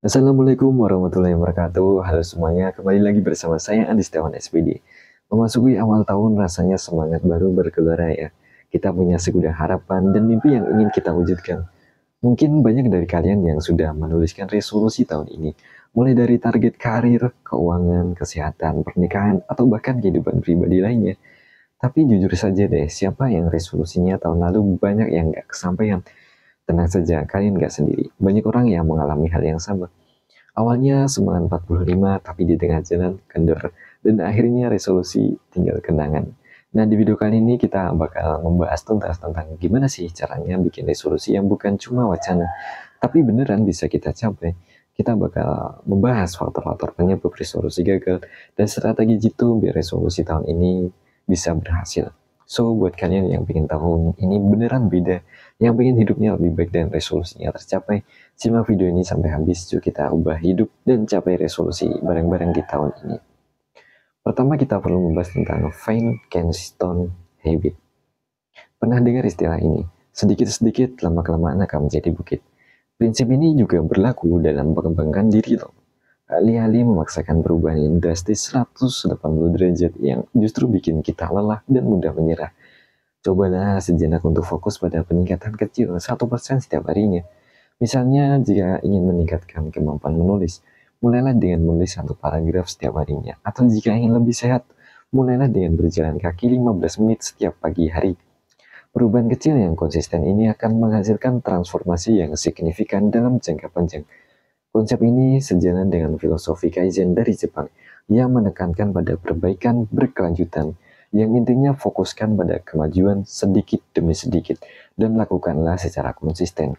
Assalamualaikum warahmatullahi wabarakatuh. Halo semuanya, kembali lagi bersama saya Andi Setiawan SPD. Memasuki awal tahun rasanya semangat baru bergelora ya. Kita punya segudang harapan dan mimpi yang ingin kita wujudkan. Mungkin banyak dari kalian yang sudah menuliskan resolusi tahun ini. Mulai dari target karir, keuangan, kesehatan, pernikahan, atau bahkan kehidupan pribadi lainnya. Tapi jujur saja deh, siapa yang resolusinya tahun lalu banyak yang gak kesampaian? Tenang saja, kalian gak sendiri. Banyak orang yang mengalami hal yang sama. Awalnya semangat 45, tapi di tengah jalan kendor, dan akhirnya resolusi tinggal kenangan. Nah, di video kali ini kita bakal membahas tuntas tentang gimana sih caranya bikin resolusi yang bukan cuma wacana, tapi beneran bisa kita capai. Kita bakal membahas faktor-faktor penyebab resolusi gagal dan strategi jitu biar resolusi tahun ini bisa berhasil. So, buat kalian yang pengen tahun ini beneran beda, yang pengen hidupnya lebih baik dan resolusinya tercapai, simak video ini sampai habis, yuk kita ubah hidup dan capai resolusi bareng-bareng di tahun ini. Pertama kita perlu membahas tentang Find Keystone Habit. Pernah dengar istilah ini? Sedikit-sedikit lama-kelamaan akan menjadi bukit. Prinsip ini juga berlaku dalam mengembangkan diri loh. Alih-alih memaksakan perubahan yang drastis 180 derajat yang justru bikin kita lelah dan mudah menyerah. Cobalah sejenak untuk fokus pada peningkatan kecil 1% setiap harinya. Misalnya jika ingin meningkatkan kemampuan menulis, mulailah dengan menulis satu paragraf setiap harinya. Atau jika ingin lebih sehat, mulailah dengan berjalan kaki 15 menit setiap pagi hari. Perubahan kecil yang konsisten ini akan menghasilkan transformasi yang signifikan dalam jangka panjang. Konsep ini sejalan dengan filosofi Kaizen dari Jepang yang menekankan pada perbaikan berkelanjutan, yang intinya fokuskan pada kemajuan sedikit demi sedikit dan lakukanlah secara konsisten.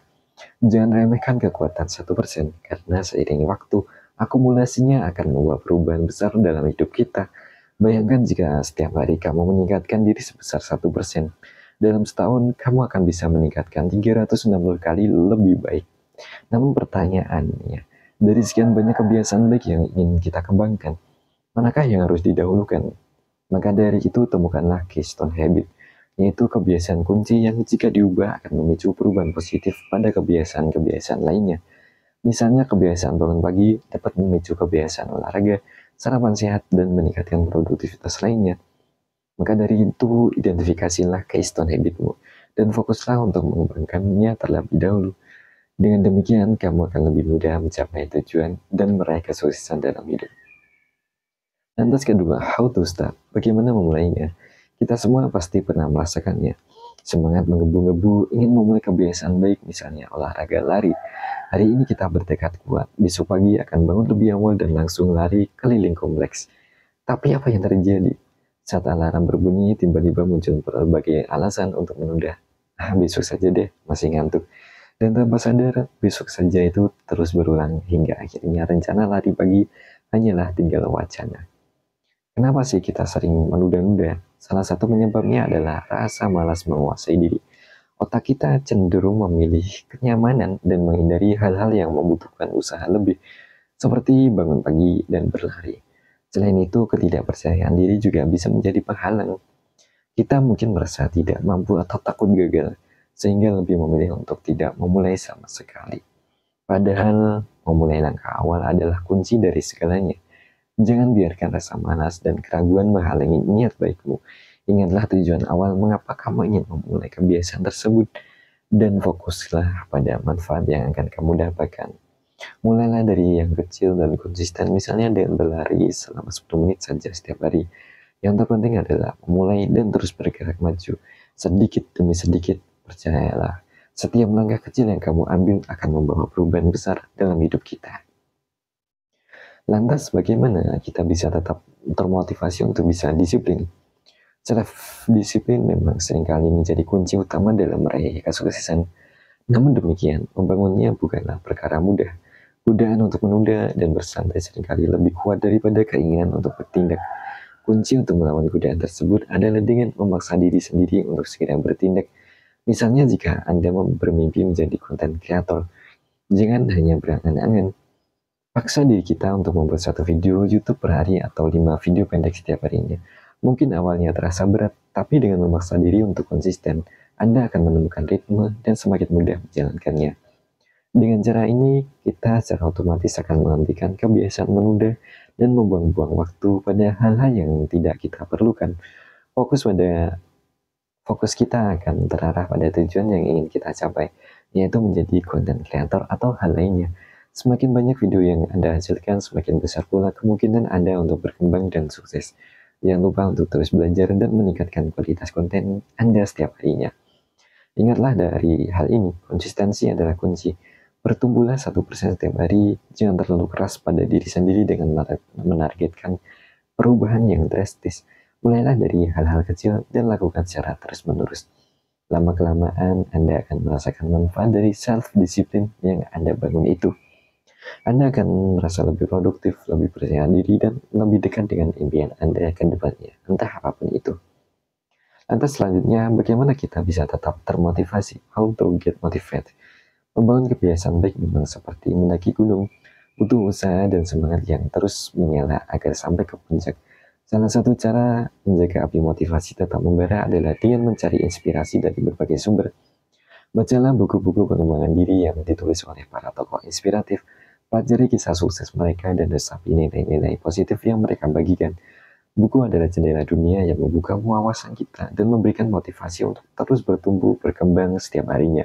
Jangan remehkan kekuatan 1%, karena seiring waktu, akumulasinya akan membawa perubahan besar dalam hidup kita. Bayangkan jika setiap hari kamu meningkatkan diri sebesar 1%, dalam setahun kamu akan bisa meningkatkan 360 kali lebih baik. Namun pertanyaannya, dari sekian banyak kebiasaan baik yang ingin kita kembangkan, manakah yang harus didahulukan? Maka dari itu temukanlah Keystone Habit, yaitu kebiasaan kunci yang jika diubah akan memicu perubahan positif pada kebiasaan-kebiasaan lainnya. Misalnya kebiasaan bangun pagi dapat memicu kebiasaan olahraga, sarapan sehat, dan meningkatkan produktivitas lainnya. Maka dari itu, identifikasilah keystone habitmu, dan fokuslah untuk mengembangkannya terlebih dahulu. Dengan demikian, kamu akan lebih mudah mencapai tujuan dan meraih kesuksesan dalam hidup. Lantas kedua, how to start? Bagaimana memulainya? Kita semua pasti pernah merasakannya. Semangat menggebu-gebu ingin memulai kebiasaan baik, misalnya olahraga lari. Hari ini kita bertekad kuat, besok pagi akan bangun lebih awal dan langsung lari keliling kompleks. Tapi apa yang terjadi? Saat alarm berbunyi, tiba-tiba muncul berbagai alasan untuk menunda. Besok saja deh, masih ngantuk. Dan tanpa sadar, besok saja itu terus berulang hingga akhirnya rencana lari pagi hanyalah tinggal wacana. Kenapa sih kita sering menunda-nunda? Salah satu penyebabnya adalah rasa malas menguasai diri. Otak kita cenderung memilih kenyamanan dan menghindari hal-hal yang membutuhkan usaha lebih, seperti bangun pagi dan berlari. Selain itu, ketidakpercayaan diri juga bisa menjadi penghalang. Kita mungkin merasa tidak mampu atau takut gagal, sehingga lebih memilih untuk tidak memulai sama sekali. Padahal, memulai langkah awal adalah kunci dari segalanya. Jangan biarkan rasa malas dan keraguan menghalangi niat baikmu. Ingatlah tujuan awal mengapa kamu ingin memulai kebiasaan tersebut, dan fokuslah pada manfaat yang akan kamu dapatkan. Mulailah dari yang kecil dan konsisten, misalnya dengan berlari selama 10 menit saja setiap hari. Yang terpenting adalah memulai dan terus bergerak maju. Sedikit demi sedikit, percayalah, setiap langkah kecil yang kamu ambil akan membawa perubahan besar dalam hidup kita. Lantas bagaimana kita bisa tetap termotivasi untuk bisa disiplin? Self-disiplin memang seringkali menjadi kunci utama dalam meraih kesuksesan. Namun demikian, membangunnya bukanlah perkara mudah. Godaan untuk menunda dan bersantai seringkali lebih kuat daripada keinginan untuk bertindak. Kunci untuk melawan godaan tersebut adalah dengan memaksa diri sendiri untuk segera bertindak. Misalnya jika Anda bermimpi menjadi konten kreator, jangan hanya berangan-angan. Paksa diri kita untuk membuat satu video YouTube per hari atau 5 video pendek setiap harinya. Mungkin awalnya terasa berat, tapi dengan memaksa diri untuk konsisten, Anda akan menemukan ritme dan semakin mudah menjalankannya. Dengan cara ini, kita secara otomatis akan menghentikan kebiasaan menunda dan membuang-buang waktu pada hal-hal yang tidak kita perlukan. Fokus pada Fokus kita akan terarah pada tujuan yang ingin kita capai, yaitu menjadi content creator atau hal lainnya. Semakin banyak video yang Anda hasilkan, semakin besar pula kemungkinan Anda untuk berkembang dan sukses. Jangan lupa untuk terus belajar dan meningkatkan kualitas konten Anda setiap harinya. Ingatlah dari hal ini, konsistensi adalah kunci. Bertumbuhlah 1% setiap hari, jangan terlalu keras pada diri sendiri dengan menargetkan perubahan yang drastis. Mulailah dari hal-hal kecil dan lakukan secara terus-menerus. Lama-kelamaan, Anda akan merasakan manfaat dari self-disiplin yang Anda bangun itu. Anda akan merasa lebih produktif, lebih percaya diri, dan lebih dekat dengan impian Anda ke depannya, entah apapun itu. Lantas selanjutnya, bagaimana kita bisa tetap termotivasi? How to get motivated? Membangun kebiasaan baik memang seperti mendaki gunung, butuh usaha dan semangat yang terus menyala agar sampai ke puncak. Salah satu cara menjaga api motivasi tetap membara adalah dengan mencari inspirasi dari berbagai sumber. Bacalah buku-buku pengembangan diri yang ditulis oleh para tokoh inspiratif, pelajari kisah sukses mereka dan resapi nilai-nilai positif yang mereka bagikan. Buku adalah jendela dunia yang membuka wawasan kita dan memberikan motivasi untuk terus bertumbuh, berkembang setiap harinya.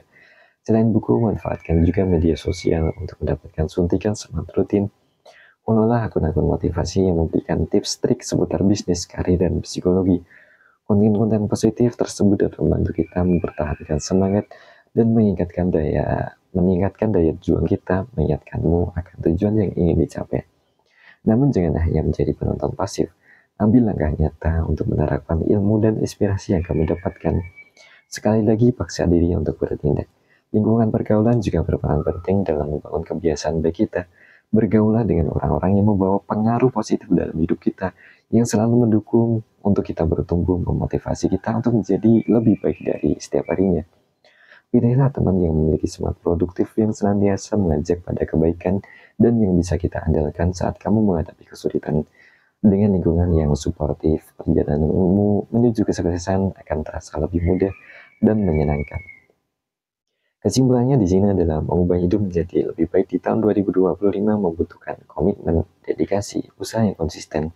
Selain buku, manfaatkan juga media sosial untuk mendapatkan suntikan semangat rutin. Follow-lah akun-akun motivasi yang memberikan tips trik seputar bisnis, karir, dan psikologi. Konten-konten positif tersebut dapat membantu kita mempertahankan semangat dan meningkatkan daya juang kita, mengingatkanmu akan tujuan yang ingin dicapai. Namun jangan hanya menjadi penonton pasif. Ambil langkah nyata untuk menerapkan ilmu dan inspirasi yang kamu dapatkan. Sekali lagi, paksa diri untuk bertindak. Lingkungan pergaulan juga berperan penting dalam membangun kebiasaan baik kita. Bergaulah dengan orang-orang yang membawa pengaruh positif dalam hidup kita, yang selalu mendukung untuk kita bertumbuh, memotivasi kita untuk menjadi lebih baik dari setiap harinya. Pilihlah teman yang memiliki semangat produktif yang senantiasa mengajak pada kebaikan dan yang bisa kita andalkan saat kamu menghadapi kesulitan. Dengan lingkungan yang suportif, perjalananmu menuju kesuksesan akan terasa lebih mudah dan menyenangkan. Kesimpulannya di sini adalah mengubah hidup menjadi lebih baik di tahun 2025 membutuhkan komitmen, dedikasi, usaha yang konsisten.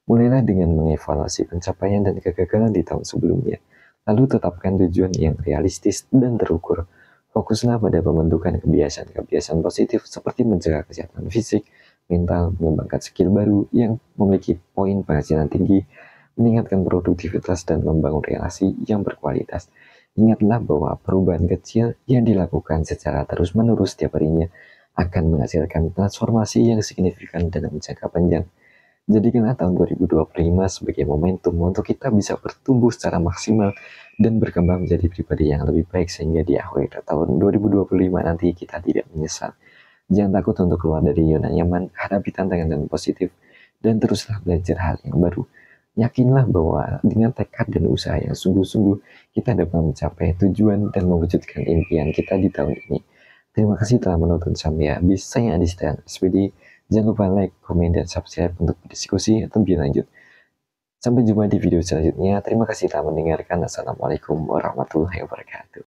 Mulailah dengan mengevaluasi pencapaian dan kegagalan di tahun sebelumnya. Lalu tetapkan tujuan yang realistis dan terukur. Fokuslah pada pembentukan kebiasaan-kebiasaan positif seperti menjaga kesehatan fisik, mental, mengembangkan skill baru yang memiliki poin penghasilan tinggi, meningkatkan produktivitas, dan membangun relasi yang berkualitas. Ingatlah bahwa perubahan kecil yang dilakukan secara terus-menerus setiap harinya akan menghasilkan transformasi yang signifikan dalam jangka panjang. Jadikanlah tahun 2025 sebagai momentum untuk kita bisa bertumbuh secara maksimal dan berkembang menjadi pribadi yang lebih baik sehingga di akhir tahun 2025 nanti kita tidak menyesal. Jangan takut untuk keluar dari zona nyaman, hadapi tantangan dengan positif, dan teruslah belajar hal yang baru. Yakinlah bahwa dengan tekad dan usaha yang sungguh-sungguh, kita dapat mencapai tujuan dan mewujudkan impian kita di tahun ini. Terima kasih telah menonton sampai habis. Saya Adi Setiawan SPD. Jangan lupa like, komen, dan subscribe untuk berdiskusi atau lebih lanjut. Sampai jumpa di video selanjutnya. Terima kasih telah mendengarkan. Assalamualaikum warahmatullahi wabarakatuh.